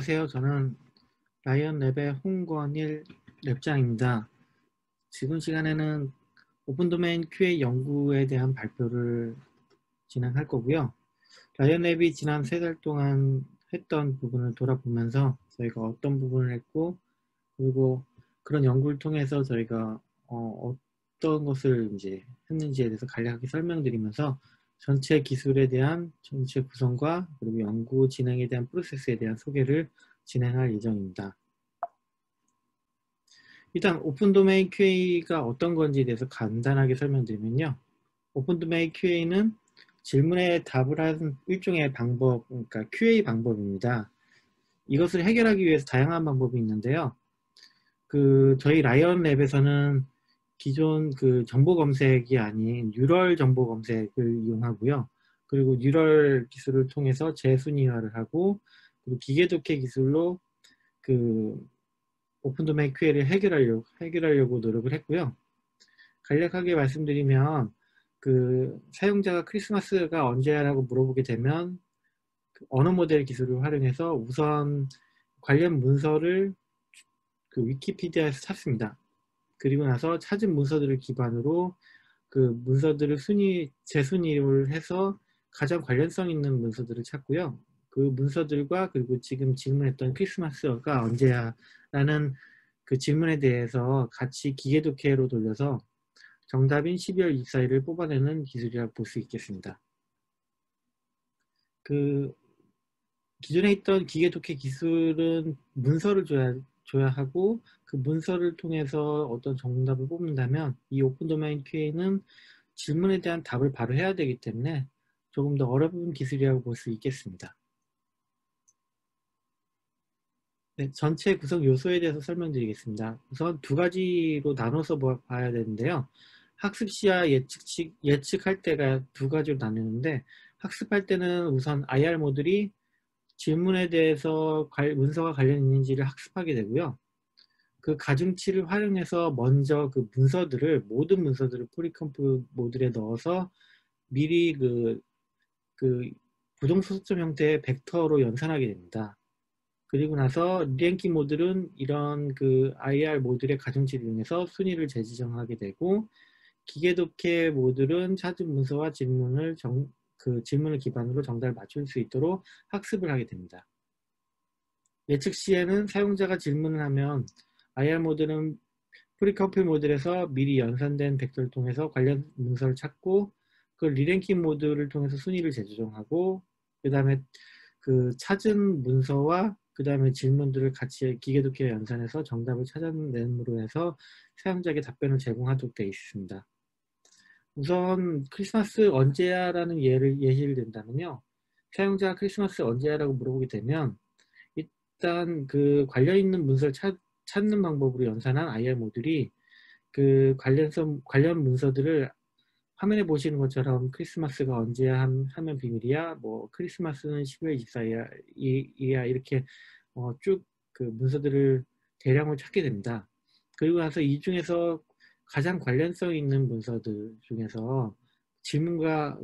안녕하세요. 저는 라이언랩의 홍건일 랩장입니다. 지금 시간에는 오픈 도메인 QA 연구에 대한 발표를 진행할 거고요. 라이언랩이 지난 3달 동안 했던 부분을 돌아보면서 저희가 어떤 부분을 했고, 그리고 그런 연구를 통해서 저희가 어떤 것을 이제 했는지에 대해서 간략하게 설명드리면서 전체 기술에 대한 전체 구성과 그리고 연구 진행에 대한 프로세스에 대한 소개를 진행할 예정입니다. 일단 오픈 도메인 QA가 어떤 건지에 대해서 간단하게 설명드리면요. 오픈 도메인 QA는 질문에 답을 하는 일종의 방법, 그러니까 QA 방법입니다. 이것을 해결하기 위해서 다양한 방법이 있는데요. 저희 라이언랩에서는 기존 정보 검색이 아닌 뉴럴 정보 검색을 이용하고요. 그리고 뉴럴 기술을 통해서 재순위화를 하고, 그리고 기계 독해 기술로 오픈 도메인 QA를 해결하려고 노력을 했고요. 간략하게 말씀드리면, 사용자가 크리스마스가 언제야라고 물어보게 되면, 언어 모델 기술을 활용해서 우선 관련 문서를 위키피디아에서 찾습니다. 그리고 나서 찾은 문서들을 기반으로 그 문서들을 재순위를 해서 가장 관련성 있는 문서들을 찾고요. 그 문서들과 그리고 지금 질문했던 크리스마스가 언제야 라는 그 질문에 대해서 같이 기계 독해로 돌려서 정답인 12월 24일을 뽑아내는 기술이라고 볼 수 있겠습니다. 기존에 있던 기계 독해 기술은 문서를 줘야 하고, 그 문서를 통해서 어떤 정답을 뽑는다면 이 오픈 도메인 QA는 질문에 대한 답을 바로 해야 되기 때문에 조금 더 어려운 기술이라고 볼 수 있겠습니다. 네, 전체 구성 요소에 대해서 설명드리겠습니다. 우선 두 가지로 나눠서 봐야 되는데요. 학습 시와 예측할 때가 두 가지로 나누는데, 학습할 때는 우선 IR 모듈이 질문에 대해서 문서가 관련 있는지를 학습하게 되고요. 그 가중치를 활용해서 먼저 모든 문서들을 프리컴프 모듈에 넣어서 미리 부동소수점 형태의 벡터로 연산하게 됩니다. 그리고 나서 리랭킹 모듈은 이런 IR 모듈의 가중치를 이용해서 순위를 재지정하게 되고, 기계 독해 모듈은 찾은 문서와 질문을 기반으로 정답을 맞출 수 있도록 학습을 하게 됩니다. 예측 시에는 사용자가 질문을 하면 IR 모듈은 프리컴필 모듈에서 미리 연산된 벡터를 통해서 관련 문서를 찾고, 그 리랭킹 모듈을 통해서 순위를 재조정하고, 그 다음에 찾은 문서와 그 다음에 질문들을 같이 기계독해 연산해서 정답을 찾아내므로 해서 사용자에게 답변을 제공하도록 되어 있습니다. 우선 크리스마스 언제야 라는 예시를 든다면요. 사용자가 크리스마스 언제야 라고 물어보게 되면 일단 관련 있는 문서를 찾는 방법으로 연산한 IR 모듈이 관련 문서들을 화면에 보시는 것처럼 크리스마스가 언제야 하면 비밀이야, 뭐 크리스마스는 12월 24일이야 이렇게 쭉 문서들을 대량으로 찾게 됩니다. 그리고 나서 이 중에서 가장 관련성 있는 문서들 중에서 질문과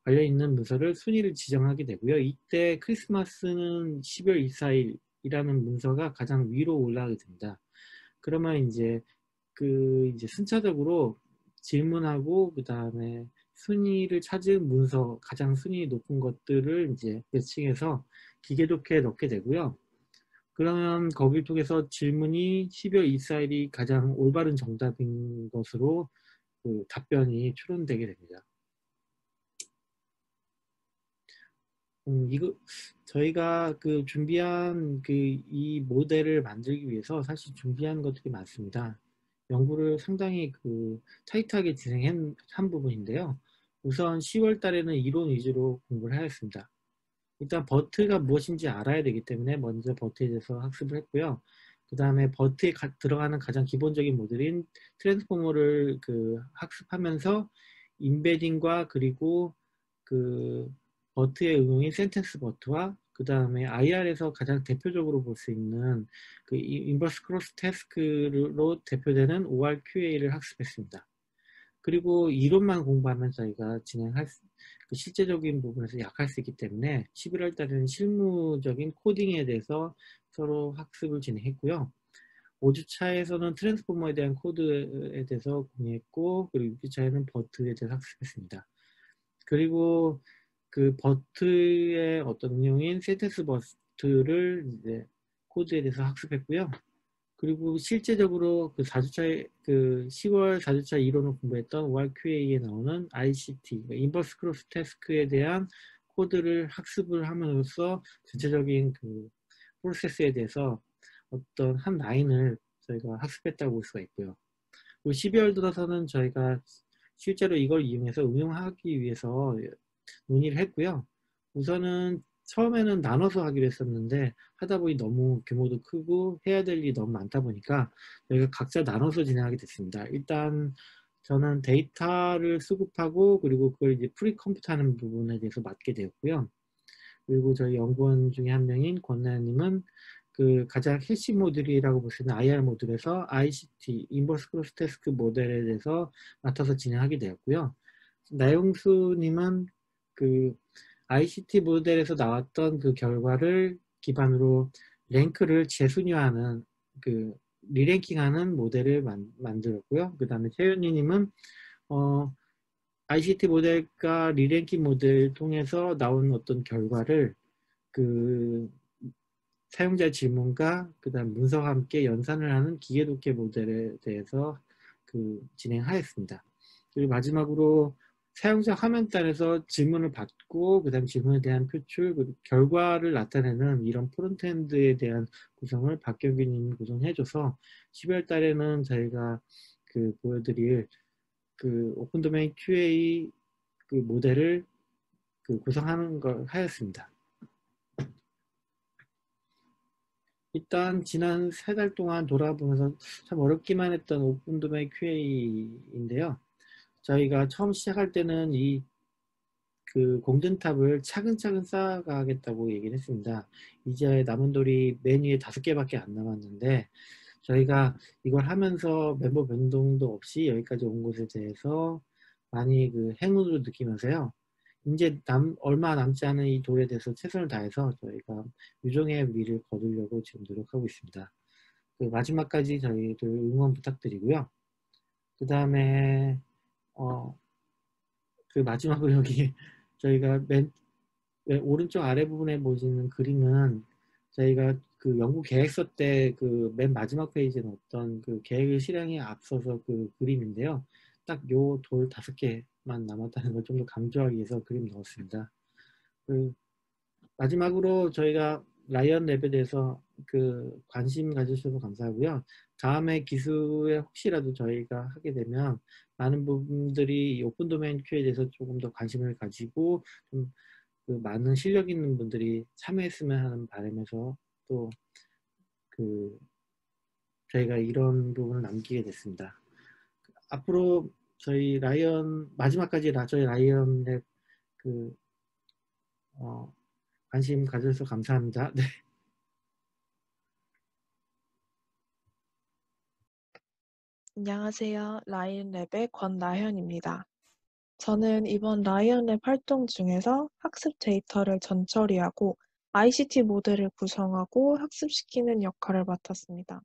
관련 있는 문서를 순위를 지정하게 되고요. 이때 크리스마스는 12월 24일이라는 문서가 가장 위로 올라가게 됩니다. 그러면 이제 순차적으로 질문하고 그 다음에 순위를 찾은 문서, 가장 순위 높은 것들을 이제 매칭해서 기계 독해에 넣게 되고요. 그러면 거기를 통해서 질문이 12월 24일이 가장 올바른 정답인 것으로 답변이 추론되게 됩니다. 저희가 준비한 이 모델을 만들기 위해서 사실 준비한 것들이 많습니다. 연구를 상당히 타이트하게 진행한 부분인데요. 우선 10월 달에는 이론 위주로 공부를 하였습니다. 일단 버트가 무엇인지 알아야 되기 때문에 먼저 버트에 대해서 학습을 했고요. 그 다음에 버트에 들어가는 가장 기본적인 모델인 트랜스포머를 학습하면서 인베딩과 그리고 버트의 응용인 센텐스 버트와 그 다음에 IR에서 가장 대표적으로 볼 수 있는 인버스 크로스 태스크로 대표되는 ORQA를 학습했습니다. 그리고 이론만 공부하면 저희가 그 실제적인 부분에서 약할 수 있기 때문에 11월 달에는 실무적인 코딩에 대해서 서로 학습을 진행했고요. 5주 차에서는 트랜스포머에 대한 코드에 대해서 공유했고, 그리고 6주 차에는 버트에 대해서 학습했습니다. 그리고 그 버트의 어떤 응용인 센텐스 버트를 이제 코드에 대해서 학습했고요. 그리고 실제적으로 그 4주차에 그 10월 4주차 이론을 공부했던 ORQA에 나오는 ICT, 인버스 크로스 태스크에 대한 코드를 학습을 함으로써 전체적인 그 프로세스에 대해서 어떤 한 라인을 저희가 학습했다고 볼 수가 있고요. 그리고 12월 들어서는 저희가 실제로 이걸 이용해서 응용하기 위해서 논의를 했고요. 우선은 처음에는 나눠서 하기로 했었는데 하다 보니 너무 규모도 크고 해야 될 일이 너무 많다 보니까 저희가 각자 나눠서 진행하게 됐습니다. 일단 저는 데이터를 수급하고 그리고 그걸 이제 프리 컴퓨트하는 부분에 대해서 맡게 되었고요. 그리고 저희 연구원 중에 한 명인 권나연님은 그 가장 핵심 모듈이라고 볼 수 있는 IR 모듈에서 ICT, 인버스 크로스 태스크 모델에 대해서 맡아서 진행하게 되었고요. 나영수님은 그 ICT 모델에서 나왔던 그 결과를 기반으로 랭크를 재순위하는 그 리랭킹하는 모델을 만들었고요. 그 다음에 최윤희님은 ICT 모델과 리랭킹 모델 통해서 나온 어떤 결과를 그 사용자 질문과 그다음 문서와 함께 연산을 하는 기계독해 모델에 대해서 그 진행하였습니다. 그리고 마지막으로 사용자 화면단에서 질문을 받고 그다음 질문에 대한 표출, 그리고 결과를 나타내는 이런 프론트엔드에 대한 구성을 박경규님이 구성해줘서 12월 달에는 저희가 그 보여드릴 그 오픈 도메인 QA 그 모델을 그 구성하는 걸 하였습니다. 일단 지난 3달 동안 돌아보면서 참 어렵기만 했던 오픈 도메인 QA인데요. 저희가 처음 시작할 때는 이 그 공든탑을 차근차근 쌓아가겠다고 얘기를 했습니다. 이제 남은 돌이 맨 위에 5개밖에 안 남았는데 저희가 이걸 하면서 멤버 변동도 없이 여기까지 온 것에 대해서 많이 그 행운을 느끼면서요. 이제 얼마 남지 않은 이 돌에 대해서 최선을 다해서 저희가 유종의 미를 거두려고 지금 노력하고 있습니다. 그 마지막까지 저희들 응원 부탁드리고요. 그 다음에 그 마지막으로 여기 저희가 맨 오른쪽 아래 부분에 보시는 그림은 저희가 그 연구 계획서 때 그 맨 마지막 페이지에 넣었던 그 계획 실행에 앞서서 그 그림인데요. 딱 요 돌 5개만 남았다는 걸 좀 더 강조하기 위해서 그림 넣었습니다. 그 마지막으로 저희가 라이언 랩에 대해서 그 관심 가주셔서 감사하고요. 다음에 기수에 혹시라도 저희가 하게 되면 많은 부분들이 오픈 도메인 큐에 대해서 조금 더 관심을 가지고 좀 그 많은 실력 있는 분들이 참여했으면 하는 바람에서 또 그 저희가 이런 부분을 남기게 됐습니다. 앞으로 저희 라이언 마지막까지 저희 라이언의 그 관심 가져주셔서 감사합니다. 네. 안녕하세요. 라이언랩의 권나현입니다. 저는 이번 라이언랩 활동 중에서 학습 데이터를 전처리하고 ICT 모델을 구성하고 학습시키는 역할을 맡았습니다.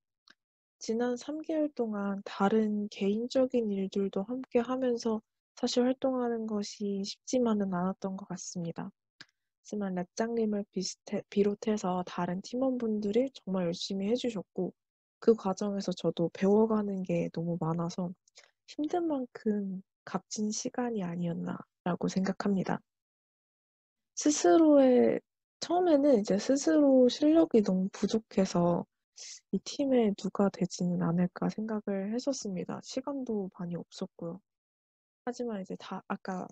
지난 3개월 동안 다른 개인적인 일들도 함께 하면서 사실 활동하는 것이 쉽지만은 않았던 것 같습니다. 하지만 랩장님을 비롯해서 다른 팀원분들이 정말 열심히 해주셨고 그 과정에서 저도 배워가는 게 너무 많아서 힘든 만큼 값진 시간이 아니었나라고 생각합니다. 처음에는 이제 스스로 실력이 너무 부족해서 이 팀에 누가 되지는 않을까 생각을 했었습니다. 시간도 많이 없었고요. 하지만 이제 아까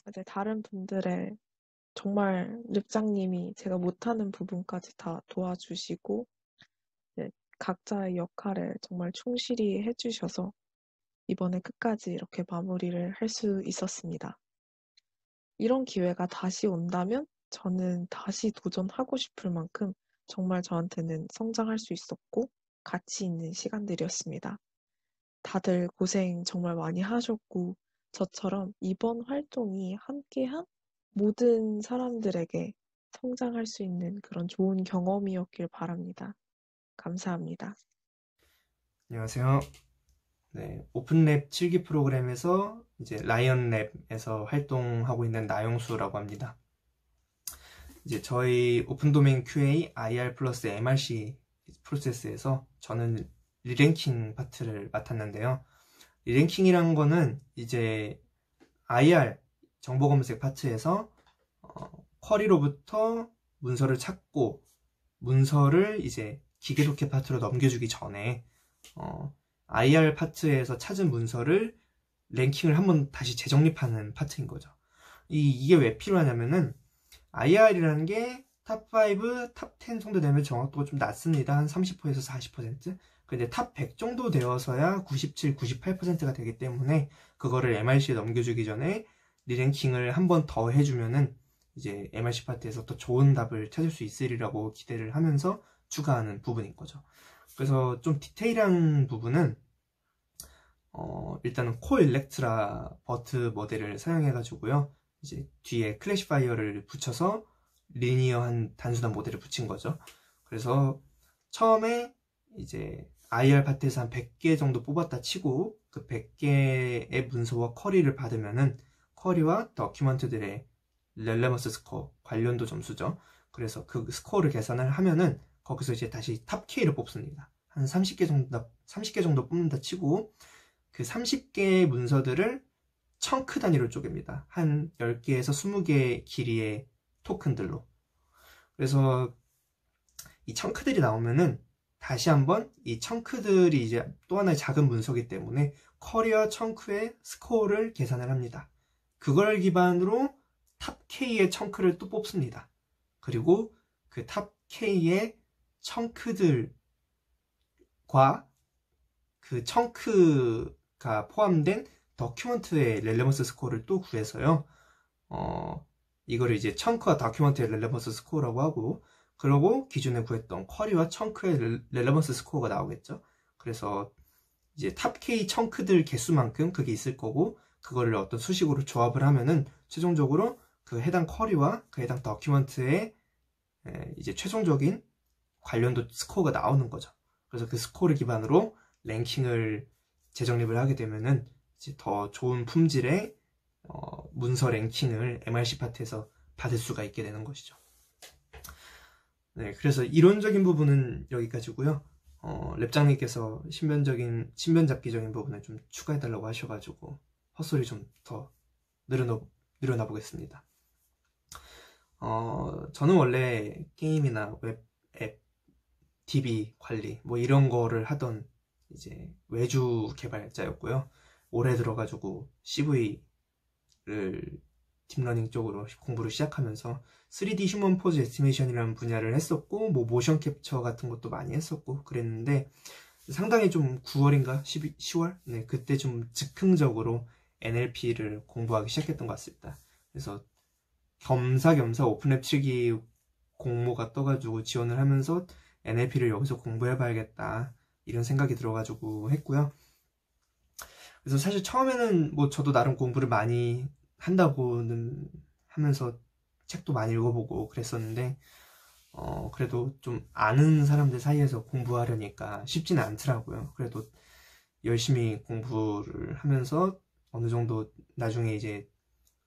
이제 다른 분들의 정말 립장님이 제가 못하는 부분까지 다 도와주시고 네, 각자의 역할을 정말 충실히 해주셔서 이번에 끝까지 이렇게 마무리를 할 수 있었습니다. 이런 기회가 다시 온다면 저는 다시 도전하고 싶을 만큼 정말 저한테는 성장할 수 있었고 가치 있는 시간들이었습니다. 다들 고생 정말 많이 하셨고 저처럼 이번 활동이 함께한 모든 사람들에게 성장할 수 있는 그런 좋은 경험이었길 바랍니다. 감사합니다. 안녕하세요. 네, 오픈랩 7기 프로그램에서 이제 라이언랩에서 활동하고 있는 나영수라고 합니다. 이제 저희 오픈도메인 QA IR 플러스 MRC 프로세스에서 저는 리랭킹 파트를 맡았는데요. 리랭킹이란 거는 이제 IR 정보검색 파트에서 쿼리로부터 문서를 찾고 문서를 이제 기계독해 파트로 넘겨주기 전에 IR 파트에서 찾은 문서를 랭킹을 한번 다시 재정립하는 파트인 거죠. 이게 왜 필요하냐면은 IR이라는 게 탑5, 탑10 정도 되면 정확도가 좀 낮습니다. 한 30%에서 40%. 근데 탑100 정도 되어서야 97, 98%가 되기 때문에 그거를 MRC에 넘겨주기 전에 리랭킹을 한 번 더 해주면은 이제 MRC 파트에서 더 좋은 답을 찾을 수 있으리라고 기대를 하면서 추가하는 부분인 거죠. 그래서 좀 디테일한 부분은 일단은 코 일렉트라 버트 모델을 사용해 가지고요. 이제 뒤에 클래시파이어를 붙여서 리니어한 단순한 모델을 붙인 거죠. 그래서 처음에 이제 IR 파트에서 한 100개 정도 뽑았다 치고 그 100개의 문서와 쿼리를 받으면은 쿼리와 더큐먼트들의 렐레먼스 스코어, 관련도 점수죠. 그래서 그 스코어를 계산을 하면은 거기서 이제 다시 탑 K를 뽑습니다. 한 30개 정도 뽑는다 치고 그 30개의 문서들을 청크 단위로 쪼갭니다. 한 10개에서 20개 길이의 토큰들로. 그래서 이 청크들이 나오면은 다시 한번 이 청크들이 이제 또 하나의 작은 문서이기 때문에 쿼리와 청크의 스코어를 계산을 합니다. 그걸 기반으로 탑 K의 청크를 또 뽑습니다. 그리고 그 탑 K의 청크들과 그 청크가 포함된 더큐먼트의 렐레먼스 스코어를 또 구해서요. 이거를 이제 청크와 다큐먼트의 렐레먼스 스코어라고 하고, 그러고 기존에 구했던 쿼리와 청크의 렐레먼스 스코어가 나오겠죠. 그래서 이제 탑 K 청크들 개수만큼 그게 있을 거고, 그거를 어떤 수식으로 조합을 하면은 최종적으로 그 해당 쿼리와 그 해당 더큐먼트의 이제 최종적인 관련도 스코어가 나오는 거죠. 그래서 그 스코어를 기반으로 랭킹을 재정립을 하게 되면은 이제 더 좋은 품질의 문서 랭킹을 MRC 파트에서 받을 수가 있게 되는 것이죠. 네, 그래서 이론적인 부분은 여기까지고요. 랩장님께서 신변잡기적인 부분을 좀 추가해달라고 하셔가지고 헛소리 좀 더 늘어나 보겠습니다. 저는 원래 게임이나 웹, 앱, DB 관리 뭐 이런 거를 하던 이제 외주 개발자였고요. 올해 들어가지고 CV를 딥러닝 쪽으로 공부를 시작하면서 3D 휴먼 포즈 에스티메이션이라는 분야를 했었고 뭐 모션 캡처 같은 것도 많이 했었고 그랬는데 상당히 좀 9월인가 10월? 네, 그때 좀 즉흥적으로 NLP를 공부하기 시작했던 것 같습니다. 그래서 겸사겸사 오픈랩 7기 공모가 떠가지고 지원을 하면서 NLP를 여기서 공부해봐야겠다 이런 생각이 들어가지고 했고요. 그래서 사실 처음에는 뭐 저도 나름 공부를 많이 한다고는 하면서 책도 많이 읽어보고 그랬었는데 그래도 좀 아는 사람들 사이에서 공부하려니까 쉽지는 않더라고요. 그래도 열심히 공부를 하면서 어느 정도 나중에 이제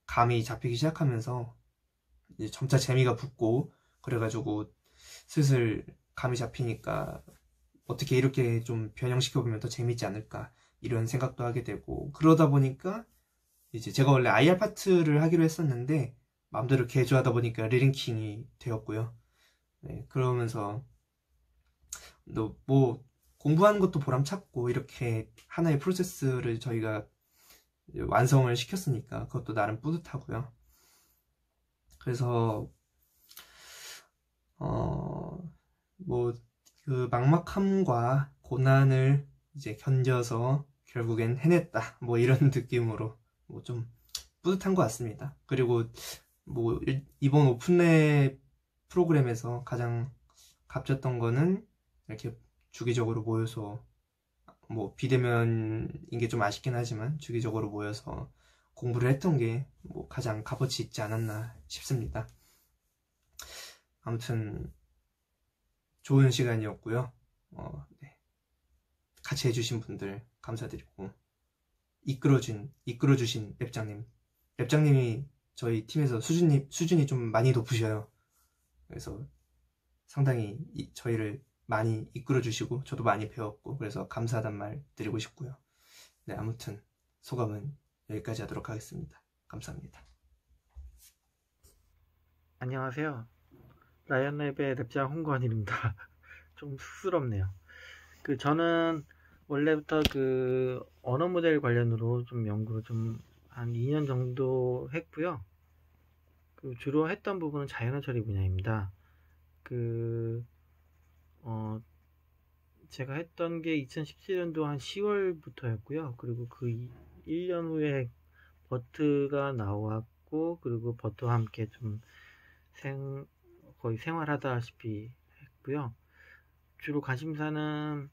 감이 잡히기 시작하면서 이제 점차 재미가 붙고 그래가지고 슬슬 감이 잡히니까 어떻게 이렇게 좀 변형시켜보면 더 재밌지 않을까 이런 생각도 하게 되고 그러다 보니까 이제 제가 원래 IR 파트를 하기로 했었는데 마음대로 개조하다 보니까 리랭킹이 되었고요. 네, 그러면서 뭐 공부하는 것도 보람찼고 이렇게 하나의 프로세스를 저희가 완성을 시켰으니까 그것도 나름 뿌듯하고요. 그래서 뭐 그 막막함과 고난을 이제 견뎌서 결국엔 해냈다 뭐 이런 느낌으로 뭐 좀 뿌듯한 것 같습니다. 그리고 뭐 이번 오픈랩 프로그램에서 가장 값졌던 거는 이렇게 주기적으로 모여서 뭐 비대면인 게 좀 아쉽긴 하지만 주기적으로 모여서 공부를 했던 게 뭐 가장 값어치 있지 않았나 싶습니다. 아무튼 좋은 시간이었고요. 네. 같이 해주신 분들 감사드리고 이끌어주신 랩장님이 저희 팀에서 수준이 좀 많이 높으셔요. 그래서 상당히 저희를 많이 이끌어주시고 저도 많이 배웠고 그래서 감사하단 말 드리고 싶고요. 네, 아무튼 소감은 여기까지 하도록 하겠습니다. 감사합니다. 안녕하세요. 라이언랩의 랩장 홍건일입니다. 좀 쑥스럽네요. 저는 원래부터 언어 모델 관련으로 좀 연구를 좀 한 2년 정도 했고요. 주로 했던 부분은 자연어 처리 분야입니다. 제가 했던 게 2017년도 한 10월부터였고요. 그리고 1년 후에 버트가 나왔고, 그리고 버트와 함께 좀 거의 생활하다시피 했고요. 주로 관심사는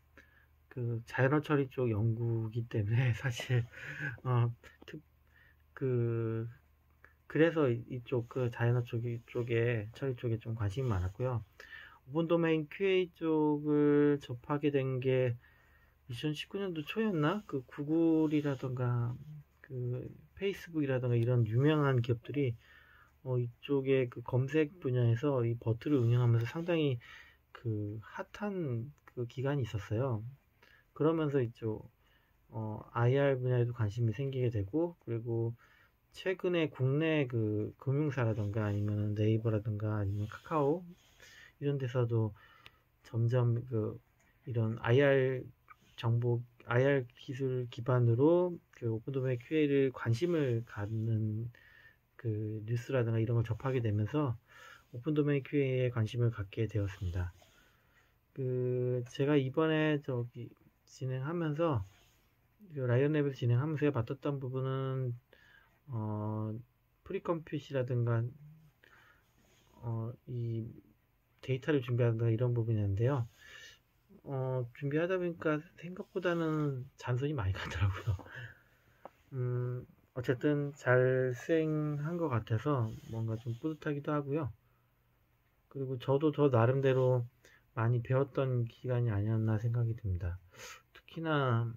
자연어 처리 쪽 연구이기 때문에 사실 그래서 이쪽 자연어 처리 쪽에 좀 관심이 많았고요. 오픈 도메인 QA 쪽을 접하게 된 게 2019년도 초였나? 구글이라던가 페이스북이라던가 이런 유명한 기업들이 이쪽에 검색 분야에서 이 버트를 운영하면서 상당히 핫한 기간이 있었어요. 그러면서 이쪽 IR 분야에도 관심이 생기게 되고, 그리고 최근에 국내 금융사라던가 아니면 네이버라던가 아니면 카카오 이런 데서도 점점 이런 IR 기술 기반으로 오픈 도메인 QA를 관심을 갖는 뉴스라든가 이런 걸 접하게 되면서 오픈 도메인 QA에 관심을 갖게 되었습니다. 제가 이번에 진행하면서 라이언랩에서 진행하면서 맡았던 부분은 프리컴퓨시라든가 이 데이터를 준비한다 이런 부분이었는데요. 준비하다 보니까 생각보다는 잔손이 많이 가더라고요. 어쨌든 잘 수행한 것 같아서 뭔가 좀 뿌듯하기도 하고요. 그리고 저도 저 나름대로 많이 배웠던 기간이 아니었나 생각이 듭니다. 특히나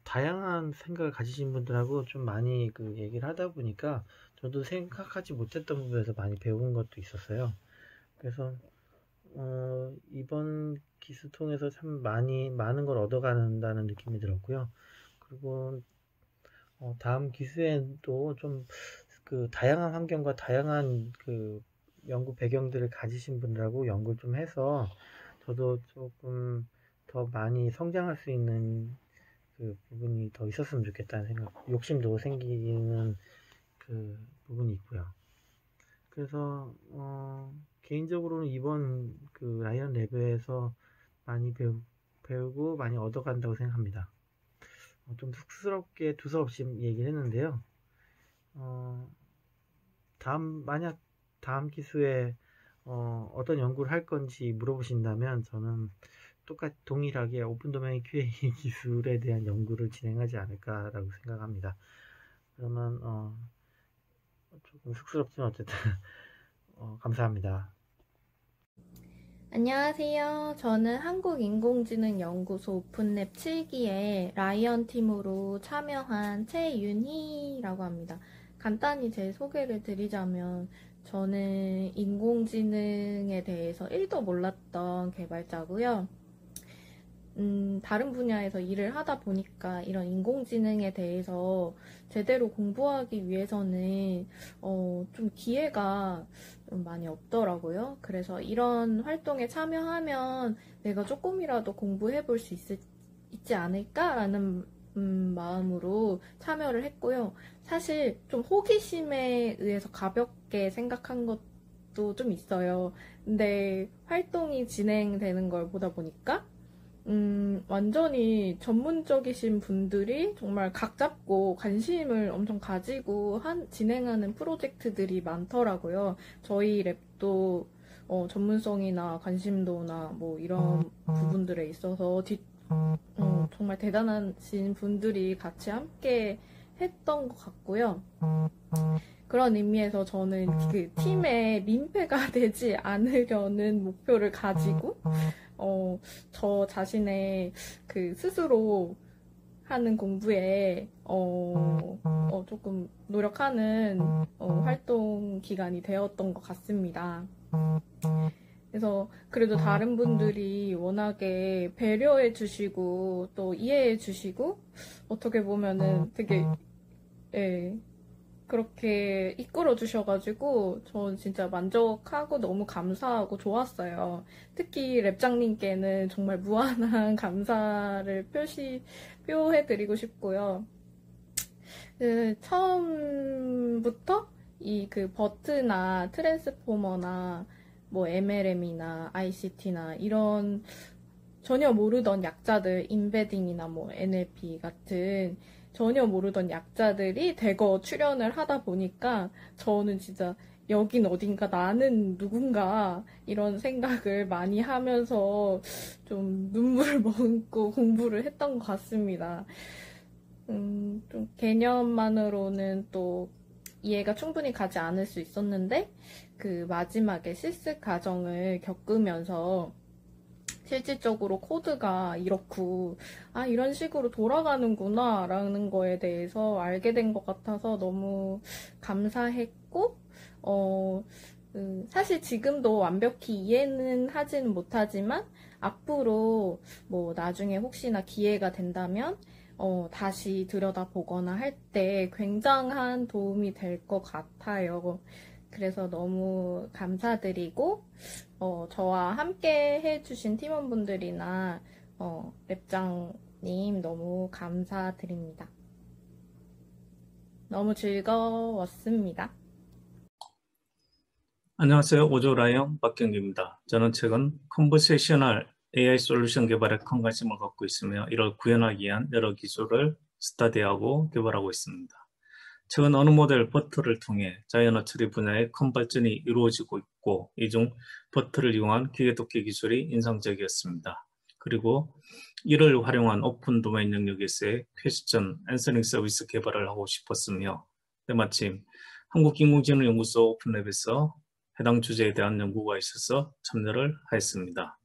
다양한 생각을 가지신 분들하고 좀 많이 얘기를 하다 보니까 저도 생각하지 못했던 부분에서 많이 배운 것도 있었어요. 그래서 이번 기수 통해서 참 많은 걸 얻어간다는 느낌이 들었고요. 그리고 다음 기수에도 좀 다양한 환경과 다양한 연구 배경들을 가지신 분들하고 연구를 좀 해서 저도 조금 더 많이 성장할 수 있는 부분이 더 있었으면 좋겠다는 생각, 욕심도 생기는 부분이 있고요. 그래서 개인적으로는 이번 라이언 랩에서 많이 배우고 많이 얻어간다고 생각합니다. 좀 쑥스럽게 두서없이 얘기를 했는데요. 만약 다음 기수에 어떤 연구를 할 건지 물어보신다면 저는 동일하게 오픈 도메인 QA 기술에 대한 연구를 진행하지 않을까라고 생각합니다. 그러면 조금 쑥스럽지만 어쨌든 감사합니다. 안녕하세요. 저는 한국인공지능연구소 오픈랩 7기에 라이언 팀으로 참여한 최윤희라고 합니다. 간단히 제 소개를 드리자면 저는 인공지능에 대해서 1도 몰랐던 개발자고요. 다른 분야에서 일을 하다 보니까 이런 인공지능에 대해서 제대로 공부하기 위해서는 좀 기회가 좀 많이 없더라고요. 그래서 이런 활동에 참여하면 내가 조금이라도 공부해 볼 수 있지 않을까라는 마음으로 참여를 했고요. 사실 좀 호기심에 의해서 가볍게 생각한 것도 좀 있어요. 근데 활동이 진행되는 걸 보다 보니까 완전히 전문적이신 분들이 정말 각 잡고 관심을 엄청 가지고 진행하는 프로젝트들이 많더라고요. 저희 랩도 전문성이나 관심도나 뭐 이런 부분들에 있어서 정말 대단하신 분들이 같이 함께 했던 것 같고요. 그런 의미에서 저는 그 팀의 민폐가 되지 않으려는 목표를 가지고 저 자신의 그 스스로 하는 공부에 조금 노력하는 활동 기간이 되었던 것 같습니다. 그래서 그래도 다른 분들이 워낙에 배려해 주시고 또 이해해 주시고 어떻게 보면은 되게 그렇게 이끌어 주셔가지고 저는 진짜 만족하고 너무 감사하고 좋았어요. 특히 랩장님께는 정말 무한한 감사를 표해드리고 싶고요. 처음부터 이 그 버트나 트랜스포머나 뭐 MLM이나 ICT나 이런 전혀 모르던 약자들, 인베딩이나 뭐 NLP 같은 전혀 모르던 약자들이 대거 출연을 하다 보니까 저는 진짜 여긴 어딘가 나는 누군가 이런 생각을 많이 하면서 좀 눈물을 머금고 공부를 했던 것 같습니다. 좀 개념만으로는 또 이해가 충분히 가지 않을 수 있었는데 그 마지막에 실습 과정을 겪으면서 실질적으로 코드가 이렇고 이런 식으로 돌아가는구나 라는 거에 대해서 알게 된 것 같아서 너무 감사했고 사실 지금도 완벽히 이해는 하지는 못하지만 앞으로 뭐 나중에 혹시나 기회가 된다면 다시 들여다보거나 할 때 굉장한 도움이 될 것 같아요. 그래서 너무 감사드리고 저와 함께 해주신 팀원분들이나 랩장님 너무 감사드립니다. 너무 즐거웠습니다. 안녕하세요. 오조라이언 박경규입니다. 저는 최근 컨버세셔널 AI 솔루션 개발에 큰 관심을 갖고 있으며 이를 구현하기 위한 여러 기술을 스터디하고 개발하고 있습니다. 최근 어느 모델 버트를 통해 자연어 처리 분야의 큰 발전이 이루어지고 있고 이 중 버트를 이용한 기계독해 기술이 인상적이었습니다. 그리고 이를 활용한 오픈 도메인 영역에서의 퀘스천 앤서링 서비스 개발을 하고 싶었으며 때마침 한국인공지능연구소 오픈랩에서 해당 주제에 대한 연구가 있어서 참여를 하였습니다.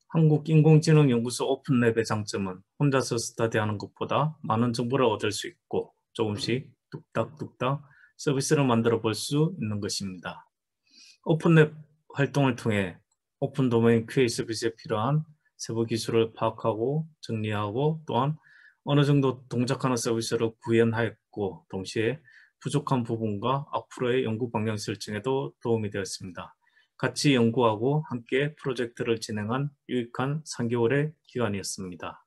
한국인공지능연구소 오픈랩의 장점은 혼자서 스터디하는 것보다 많은 정보를 얻을 수 있고 조금씩 뚝딱뚝딱 서비스를 만들어 볼 수 있는 것입니다. 오픈랩 활동을 통해 오픈 도메인 QA 서비스에 필요한 세부 기술을 파악하고 정리하고 또한 어느 정도 동작하는 서비스를 구현하였고 동시에 부족한 부분과 앞으로의 연구 방향 설정에도 도움이 되었습니다. 같이 연구하고 함께 프로젝트를 진행한 유익한 3개월의 기간이었습니다.